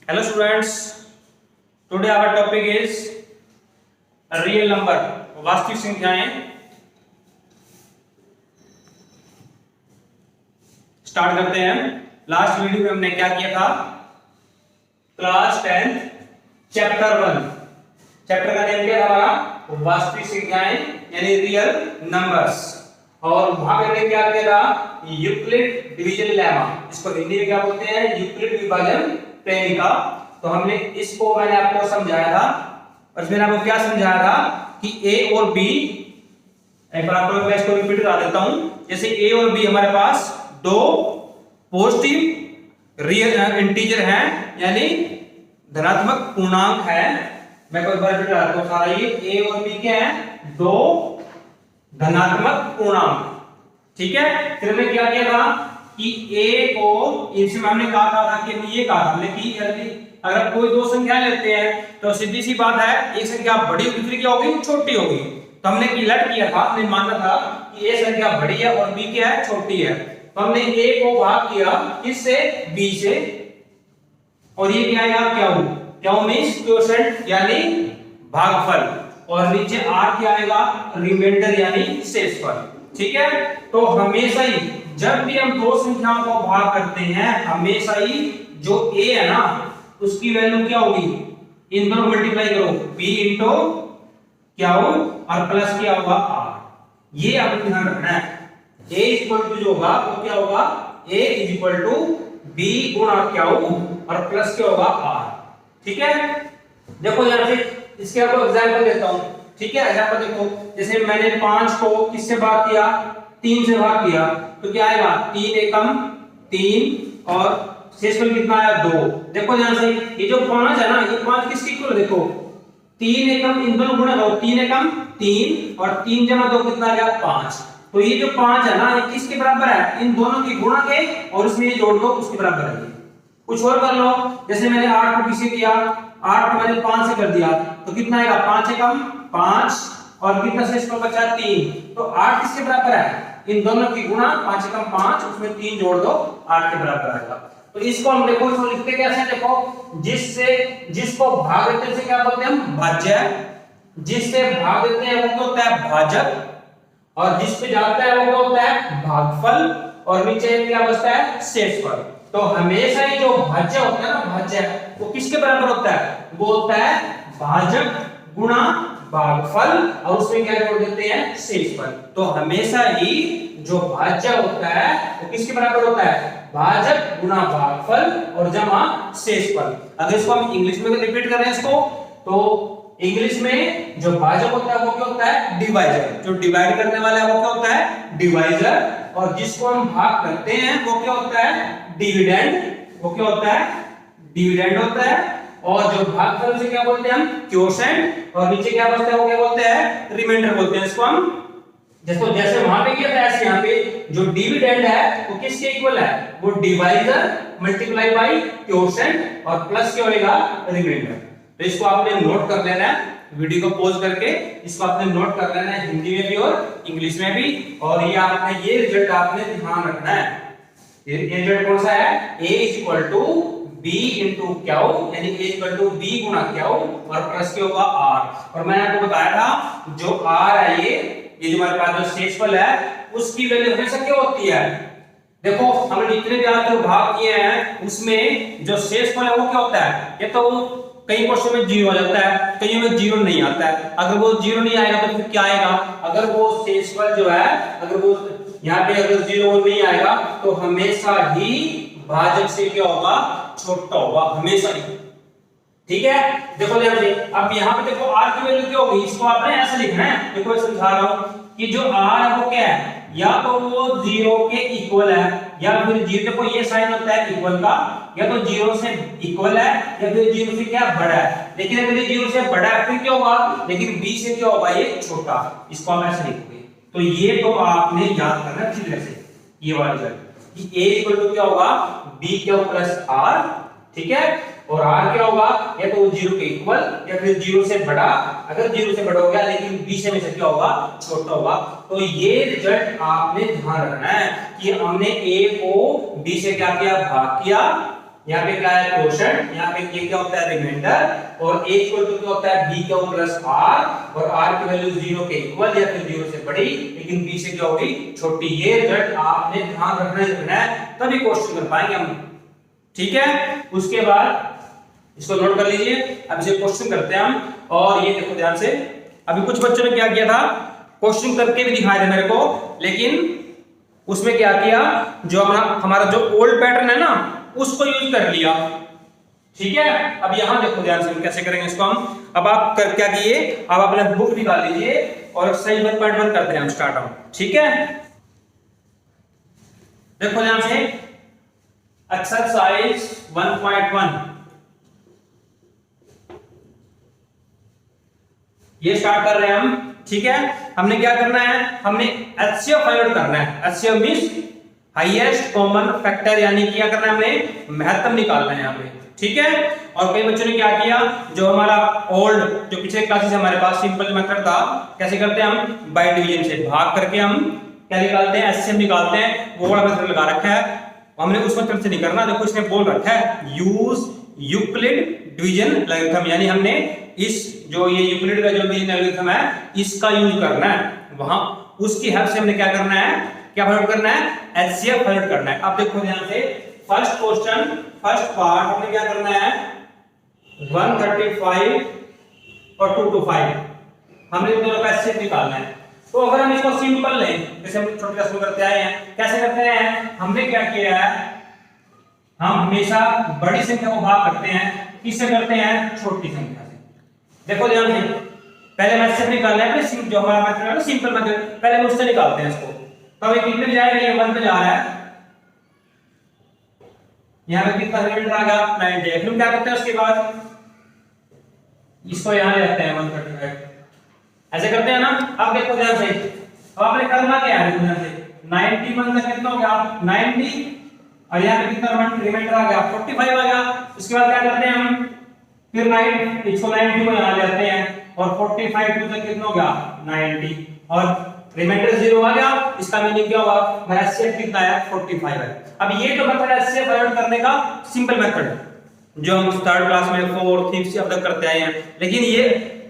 Hello students, today our topic is real number, वास्तविक संख्याएं। Start करते हैं। लास्ट वीडियो में हमने क्या किया था? क्लास 10 चैप्टर 1, चैप्टर का नेम क्या था हमारा? वास्तविक संख्याएं यानी रियल नंबर्स। और वहां पे हमने क्या किया था? यूक्लिड डिवीजन लेमा, इसको हिंदी में क्या बोलते हैं? यूक्लिड विभाजन प्रेमिका। तो हमने इसको मैंने आपको समझाया था, और इसमें आपको क्या समझाया था कि ए और बी, एक बार आपको मैं इसको रिपीट करा देता हूं। जैसे ए और बी हमारे पास दो पॉजिटिव रियल इंटीजर हैं, यानी धनात्मक पूर्णांक है। मैं कोई बार रिपीट करा देता हूं सारा। ये ए और बी के हैं दो धनात्मक पूर्णांक, ठीक है। फिर हमने क्या किया था कि ए को इसमें हमने कहा था कि ये कहा था हमने कि अगर कोई दो संख्या लेते हैं तो सीधी सी बात है, एक संख्या बड़ी होगी दूसरी क्या होगी? छोटी होगी। तो हमने इलट किया था, हमने माना था कि ए संख्या बड़ी है और बी क्या है? छोटी है। तो हमने ए को भाग किया किससे? बी से, और ये क्या आएगा? क्या मींस क्वोशेंट यानी भागफल, और नीचे आर क्या आएगा? रिमाइंडर यानी शेषफल, ठीक है। तो हमेशा ही जब भी हम दो संख्याओं को भाग करते हैं, हमेशा ही जो ए है ना उसकी वैल्यू क्या होगी? इन दोनों मल्टीप्लाई करो, b इंटू क्या हो और प्लस क्या होगा? r। ये आपको ध्यान रखना है। a इक्वल टू जो होगा वो क्या होगा? a is equal to b गुणा क्या हो और प्लस क्या होगा? r, ठीक है। देखो यहां से इसके आपको एग्जांपल देता हूं, ठीक है। एग्जांपल देखो, जैसे मैंने 5 को किससे भाग किया? 3 से भाग किया, तो क्या आएगा? 3 एकम 3 और शेषफल कितना आया? 2। देखो ध्यान से, ये जो 5 है ना, ये 5 किसके इक्वल? देखो 3 एकम इन दोनों गुणा करो, 3 एकम 3 और 3 जमा 2 कितना आ गया? 5। तो ये जो 5 है ना, ये किसके बराबर है? इन दोनों की गुणा के, और इसमें ये जोड़ दो उसके बराबर है। कुछ और कर लो, जैसे मैंने 8 को किससे किया? 8 को मैंने 5 से कर दिया, तो कितना आएगा? 5 एकम 5 और कितना शेषफल बचा? 3। तो 8 किसके बराबर है? इन दोनों की गुणा, 5 एकम 5, उसमें 3 जोड़ दो, 8 के बराबर आएगा। तो इसको हम देखो, इसको लिखते कैसे? देखो, जिसको भाग देते हैं क्या बोलते हैं हम? भाज्य। जिससे भाग देते हैं वो क्या होता है? भाजक। और जिस पे जाता है वो क्या होता है? भागफल। और नीचे क्या बचता है? शेषफल। तो हमेशा ही जो भाज्य होता है ना, भाज्य वो किसके बराबर होता है? वो होता है भाजक गुणा भागफल, और उसमें क्या जोड़ देते हैं? शेषफल। तो हमेशा ही जो भाज्य होता है वो किसके बराबर होता है? भाजक गुणा भागफल और जमा शेषफल। अगर इसको हम इंग्लिश में रिपीट कर रहे हैं इसको, तो इंग्लिश में जो भाजक होता है वो क्या होता है? डिवाइजर। जो डिवाइड करने वाला है वो क्या होता है? डिवाइजर। और जिसको हम भाग करते हैं वो क्या होता है? डिविडेंड। वो क्या होता है? डिविडेंड होता है। और जो भागफल से क्या बोलते हैं हम? क्वोशेंट। और नीचे क्या बचता है वो क्या बोलते हैं? रिमाइंडर बोलते हैं इसको हम। जैसे वहां पे किया था ऐसे यहाँ पे जो डिविडेंड है वो किसके इक्वल है? वो डिवाइजर मल्टीप्लाई बाय क्वोशेंट और प्लस क्या होएगा? रिमाइंडर। तो इसको आपने नोट कर लेना है, वीडियो को पॉज करके इसको आपने नोट कर लेना है, हिंदी में भी और इंग्लिश में भी। और ये आपने ये रिजल्ट आपने ध्यान रखना है। ये रिजल्ट कौन सा है? a is equal to b into क्या हो, यानी a इक्वल टू b गुणा क्या हो और प्लस क्या होगा? r। और मैंने आपको बताया था जो r है ये जो हमारे पास जो शेषफल है उसकी वैल्यू हमेशा क्या होती है? देखो हमने जितने भी आज तक भाग किए हैं उसमें जो शेषफल है वो क्या होता है? ये तो कई क्वेश्चन में 0 आ जाता है, कई में 0 नहीं आता है। अगर वो 0 नहीं आएगा तो फिर क्या आएगा? अगर वो शेषफल जो है, अगर वो यहाँ पे अगर 0 नहीं आएगा तो हमेशा ही भाजक से क्या होगा? छोटा होगा, हमेशा ही, ठीक है। देखो ध्यान से, अब यहाँ पे देखो r की वैल्यू क्या होगी? इसको आपने ऐसे लिखना है। देखो मैं समझा रहा हूँ कि जो r है वो क्या है? या तो वो 0 के इक्वल है, या फिर 0, देखो ये साइन होता है इक्वल का, या तो 0 से इक्वल है या फिर 0 से क्या बड़ा है। लेकिन अगर ये 0 से बड़ा है फिर क्या होगा? लेकिन b से क्या होगा? ये छोटा। इसको हम ऐसे लिखोगे। तो ये तो आपने याद करना अच्छी तरह से, ये वाला रिजल्ट कि a इक्वल टू क्या होगा? b क्या प्लस r, ठीक है। और r क्या होगा? या तो 0 के इक्वल या फिर 0 से बड़ा। अगर 0 से बड़ा हो गया लेकिन b से हमेशा क्या होगा? छोटा होगा। तो ये रिजल्ट आपने ध्यान रखना है कि हमने a को b से क्या किया? भाग किया, यहाँ पे क्या है क्वोशंट, यहाँ पे ये क्या होता है रिमाइंडर, और a इक्वल टू क्या होता है b क्यू प्लस r, और r की वैल्यू 0 के इक्वल या फिर 0 से बड़ी लेकिन b से क्या होगी छोटी। ये रिजल्ट आपने ध्यान रखना ही रखना है, तभी क्वेश्चन कर पाएंगे हम। ठीक है, उसके बाद इसको नोट कर लीजिए। अब इसे क्वेश्चन करते हैं हम, और ये देखो ध्यान से, अभी कुछ बच्चों ने क्या किया था, क्वेश्चन करके भी दिखाया था मेरे को, लेकिन उसमें क्या किया, जो हमारा जो ओल्ड पैटर्न है ना उसको यूज कर लिया। ठीक है, अब यहां देखो ध्यान से कैसे करेंगे इसको हम। अब आप क्या किए, अब अपना बुक निकाल लीजिए और सही पार्ट 1 करते हैं हम स्टार्ट हम। ठीक है, देखो ध्यान से एक्सरसाइज 1.1 ये स्टार्ट कर रहे हैं हम। ठीक है, हमने क्या करना है, हमने एचसीएफ फाइंड आउट करना है। HCF means highest common factor, यानी क्या करना है, हमें महत्तम निकालना है यहाँ पे। ठीक है, और कई बच्चों ने क्या किया, जो हमारा ओल्ड जो पिछले क्लासेस हमारे पास सिंपल मेथड था, कैसे करते हैं हम, बाय डिवीजन से भाग करके हम क्या निकालते हैं, एचसीएफ निकालते हैं। वो वाला मेथड लगा रखा है, हमने उस मेथड से नहीं करना। देखो इसने बोल रखा है यूज यूक्लिड डिवीजन एल्गोरिथम, यानी हमने इस जो ये यूक्लिड का जो डिवीजन एल्गोरिथम है इसका यूज करना है। वहां उसकी हेल्प से हमने क्या करना है, क्या फाइंड आउट करना है, एचसीएफ फाइंड आउट करना है। अब देखो ध्यान से फर्स्ट क्वेश्चन, फर्स्ट पार्ट हमने क्या करना है, 135 और 225 हमने इन दोनों का एचसीएफ निकालना है। तो अगर हम इसको सिंपल लें, जैसे हम छोटे क्लास में करते आए हैं, कैसे करते हैं, हमने क्या किया है, हम हमेशा बड़ी संख्या को भाग करते हैं, किससे करते हैं, छोटी संख्या से। देखो ध्यान से, पहले हम एचसीएफ निकालना है, फिर जो हमारा मेथड है ना सिंपल मेथड, पहले हम उससे निकालते हैं इसको। तो ये कितने पे जाएगा, ये 1 पे जा रहा है, यहां पे कितना रिमाइंडर आ गया 90। फिर हम क्या करते हैं, उसके बाद इसको यहां ले आते हैं 135, ऐसे करते हैं ना। अब देखो ध्यान से, अब आपने करना क्या है, ध्यान से 91 का कितना हो गया 90, और यहां पे कितना रिमाइंडर आ गया 45 आ गया। उसके बाद क्या करते हैं हम, फिर 9 इसको 90 को यहां ले आते हैं, और 45 टू तक कितना हो गया 90, और रिमाइंडर 0 आ गया। इसका मीनिंग क्या होगा, मेरा एचसीएफ कितना है 45 है। अब ये जो मेथड है एचसीएफ फाइंड करने का सिंपल मेथड, जो हम थर्ड क्लास में 4th 5th से अब तक करते आए हैं, लेकिन ये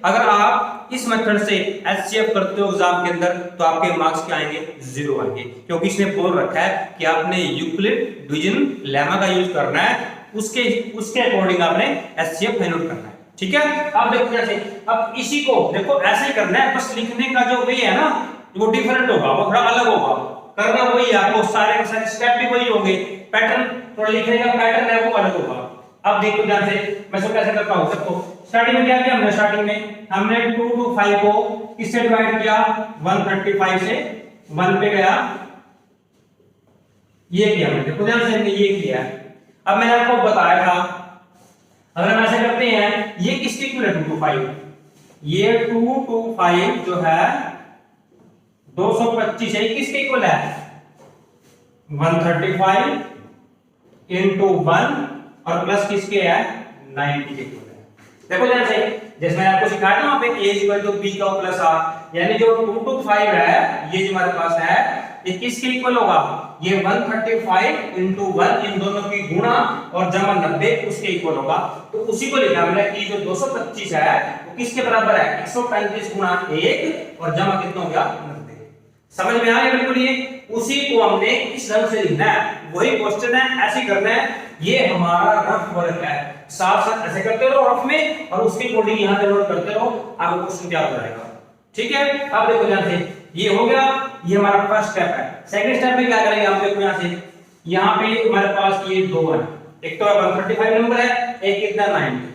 अगर आप इस मेथड से एचसीएफ करते हो एग्जाम के अंदर, तो आपके मार्क्स क्या आएंगे, 0 आएंगे, क्योंकि इसने बोल रखा है कि आपने यूक्लिड डिवीजन लेमा का यूज करना है, उसके अकॉर्डिंग आपने एचसीएफ फाइंड आउट करना है। ठीक है, अब देखो जैसे, अब इसी को देखो ऐसे ही करना है, बस लिखने का जो वे है ना वो डिफरेंट होगा, वो थोड़ा अलग होगा, करना वही है आपको, सारे के सारे स्टेप भी वही होंगे, पैटर्न थोड़ा लिखने का पैटर्न है वो अलग होगा। अब देखो ध्यान से, मैं सब कैसे करता हूं, देखो स्टार्टिंग में क्या किया हमने, स्टार्टिंग में हमने 2 to 5 को किससे डिवाइड किया, 135 से 1 पे गया, ये किया हमने, देखो ध्यान से हमने ये किया। अब मैंने आपको बताया था अगर हम ऐसे करते हैं, ये किसके इक्वल है 2 to 5, ये 2 to 5 जो है 225 है, किसके इक्वल है 135 into 1 और प्लस किसके है 90 के इक्वल है। देखो ध्यान से, जैसे मैंने आपको सिखाया था वहां पे a इक्वल टू b का प्लस r, यानी जो 2 to 5 है ये जो हमारे पास है ये किसके इक्वल होगा, ये 135 into 1 इन दोनों की गुणा और जमा 90 उसके इक्वल होगा। तो उसी को लिखा हमने कि जो 225 है वो किसके बराबर है, 135 गुणा 1 और जमा कितना हो गया 90। समझ में आ गया बिल्कुल, ये उसी को हमने इस ढंग से लिखना है, वही क्वेश्चन है ऐसे करना है। ये हमारा रफ वर्क है, साथ साथ ऐसे करते रहो रफ में, और उसके अकॉर्डिंग यहां पे नोट करते रहो, आपको क्वेश्चन क्या हो जाएगा। ठीक है, अब देखो ध्यान से, ये हो गया, ये हमारा फर्स्ट स्टेप है। सेकंड स्टेप में क्या करेंगे हम, देखो यहां से, यहां पे हमारे पास ये दो है, एक तो 135 नंबर है, एक कितना 90।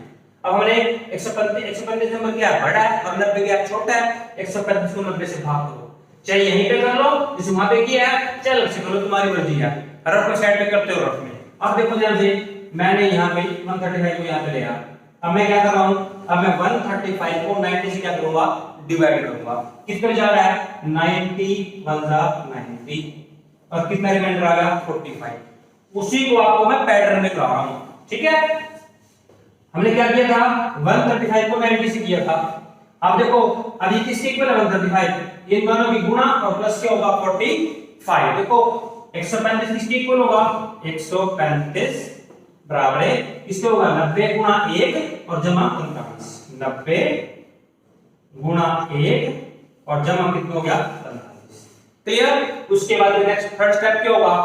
अब हमने 135 नंबर क्या बड़ा है और 90 क्या छोटा है, 135 को 90 से भाग करो, चाहे यहीं पे कर लो जैसे वहां पे किया है, चल से करो, तुम्हारी मर्जी है, रफ में साइड पे करते हो रफ में। अब देखो ध्यान से, मैंने यहां पे 135 को यहां पे ले आया, अब मैं क्या कर रहा हूं, अब मैं 135 को 90 से क्या करूंगा, डिवाइड करूंगा। किस पे जा रहा है 90 1 90, और कितना रिमाइंडर आ गया 45। उसी को आपको मैं पैटर्न में करा रहा हूं। ठीक है, हमने क्या किया था 135 को 90 से किया था। अब देखो अभी किसके इक्वल है 135, इन दोनों की गुणा और प्लस क्या होगा 45। देखो 135 किसके इक्वल होगा 135 बराबर है किसके होगा 90 गुणा 1 और जमा 45 90 गुणा 1 और जमा कितना हो गया 45 क्लियर। उसके बाद नेक्स्ट थर्ड स्टेप क्या होगा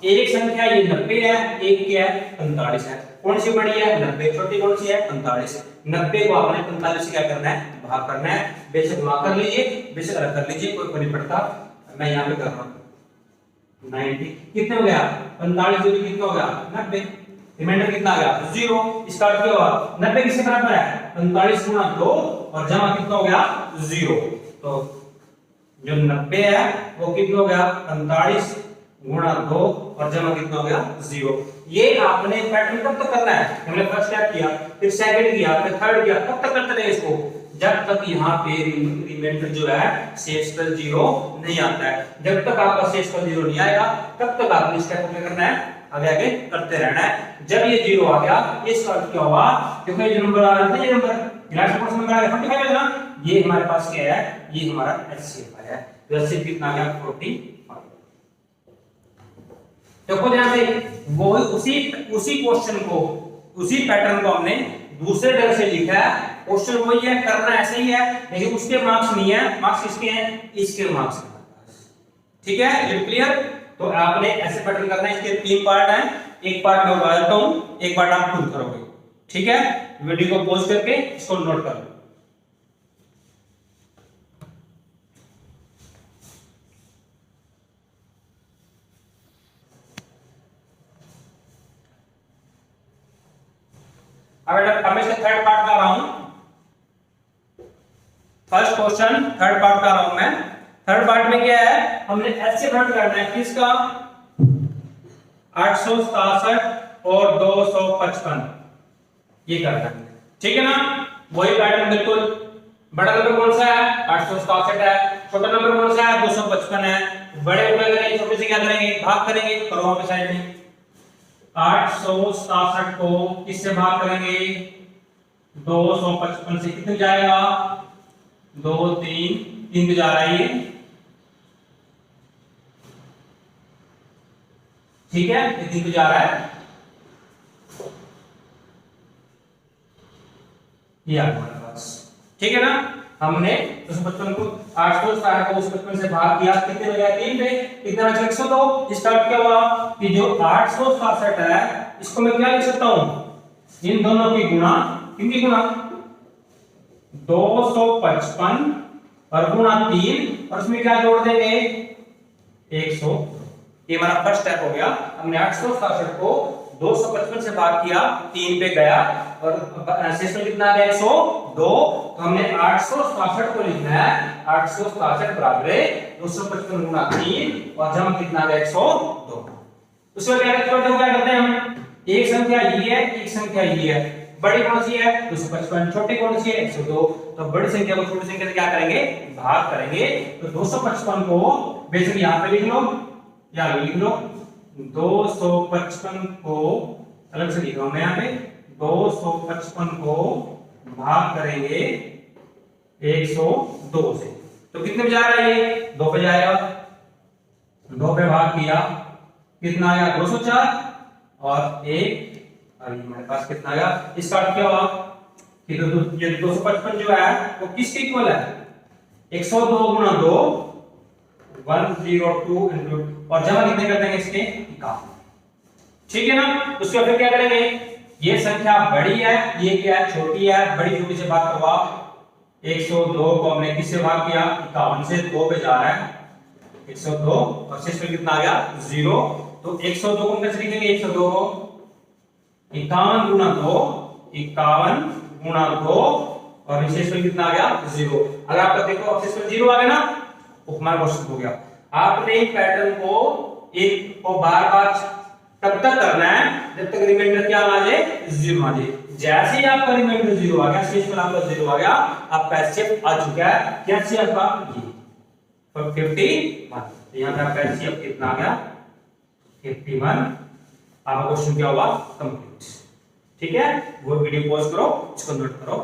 एक संख्या ये 90 है एक क्या है 45 है कौन सी बड़ी है 90 छोटी कौन सी है 45 90 को आपने 45 से क्या करना है भाग करना है बेशक भाग कर लीजिए बेशक अलग कर लीजिए कोई फर्क नहीं पड़ता मैं यहां पे कर रहा हूं 90 कितने हो गया 45 जो कितना हो गया 90 रिमाइंडर कितना आ गया 0 इसका अर्थ क्या हुआ 90 किसके बराबर है 45 गुणा 2 और जमा कितना हो गया 0 तो जो 90 है वो कितना हो गया 45 गुणा 2 और जमा कितना हो गया 0 ये आपने पैटर्न कब तक करना है हमने फर्स्ट स्टेप किया फिर सेकंड किया फिर थर्ड किया कब तक करते रहे इसको जब तक यहाँ पे रिमाइंडर जो है शेषफल 0 नहीं आता है जब तक आपका शेषफल 0 नहीं आएगा तब तक आपने स्टेप में करना है आगे आगे करते रहना है जब ये 0 आ गया इसका अर्थ क्या हुआ क्योंकि ये जो नंबर आ रहा था ये नंबर लास्ट क्वेश्चन नंबर आ गया 45 है ना ये हमारे पास क्या है ये हमारा एचसीएफ है तो एचसीएफ कितना आ गया 45 देखो ध्यान से वो उसी क्वेश्चन को उसी पैटर्न को हमने दूसरे ढंग से लिखा है क्वेश्चन वही है करना ऐसा ही है लेकिन उसके मार्क्स नहीं है मार्क्स किसके हैं इसके मार्क्स ठीक है ये क्लियर तो आपने ऐसे पैटर्न करना है इसके 3 पार्ट हैं एक पार्ट मैं बता देता हूं एक पार्ट आप खुद करोगे ठीक है वीडियो को पॉज करके इसको नोट कर लो अब मैं इसका थर्ड पार्ट कर रहा हूं फर्स्ट क्वेश्चन थर्ड पार्ट कर रहा हूं मैं थर्ड पार्ट में क्या है हमने ऐसे वर्ड करना है किसका 867 और 255 ये करना है ठीक है ना वही पैटर्न बिल्कुल बड़ा नंबर कौन सा है 867 है छोटा नंबर कौन सा है 255 है बड़े को करेंगे छोटे से क्या करेंगे भाग करेंगे करो वहां पे साइड में 867 को किससे भाग करेंगे 255 से कितने जाएगा 2 3 जा रहा है ये ठीक है ये 3 जा रहा है ये हमारे पास ठीक है ना हमने 255 को 860 को 255 से भाग किया कितने बचा 3 पे कितना बचा 102 इसका अर्थ क्या हुआ कि जो 867 है इसको मैं क्या लिख सकता हूं इन दोनों की गुणा किनकी गुणा 255 और गुणा 3 और उसमें क्या जोड़ देंगे 100 ये हमारा फर्स्ट स्टेप हो गया हमने 867 को 255 से भाग किया 3 पे गया और शेषफल कितना आ गया 102 तो हमने 867 को लिखना है 867 बराबर है 255 गुणा 3 और जमा कितना आ गया 102 उसमें क्या करते हैं हम एक संख्या ये है एक संख्या ये है बड़ी कौन सी है 255 छोटी कौन सी है 102 तो बड़ी संख्या को छोटी संख्या से क्या करेंगे भाग करेंगे तो 255 को बेशक यहां पे लिख लो या लिख लो 255 को अलग से लिख रहा हूं मैं यहां पे 255 को भाग करेंगे 102 से तो कितने पे जा रहा है ये 2 पे जाएगा 2 पे भाग किया कितना आया 204 और एक अभी हमारे पास कितना आया इसका अर्थ क्या हुआ कि ये 255 जो है वो किसके इक्वल है 102 गुणा 2 102 इनटू और जमा कितने कर देंगे इसके 51 ठीक है ना उसके फिर क्या करेंगे ये संख्या बड़ी है ये क्या है छोटी है बड़ी छोटी से भाग करवा 102 को हमने किससे भाग किया 51 से 2 पे जा रहा है 102 और शेष में कितना आ गया 0 तो 102 को कैसे लिखेंगे 102 को 51 गुणा 2 51 गुणा 2 और विशेष में कितना आ गया 0 अगर आपका देखो अब शेष में 0 आ गया ना उपमान क्वेश्चन हो गया आपने एक पैटर्न को एक को बार-बार तब तक करना है जब तक रिमाइंडर क्या आ जाए 0 आ जाए जैसे ही आपका रिमाइंडर 0 आ गया शेषफल आपका 0 आ गया आपका एचसीएफ आ चुका है क्या एचसीएफ का ये 51 यहां पे आपका एचसीएफ कितना आ गया 51 आपका क्वेश्चन क्या हुआ कंप्लीट ठीक है वो वीडियो पॉज करो इसको नोट करो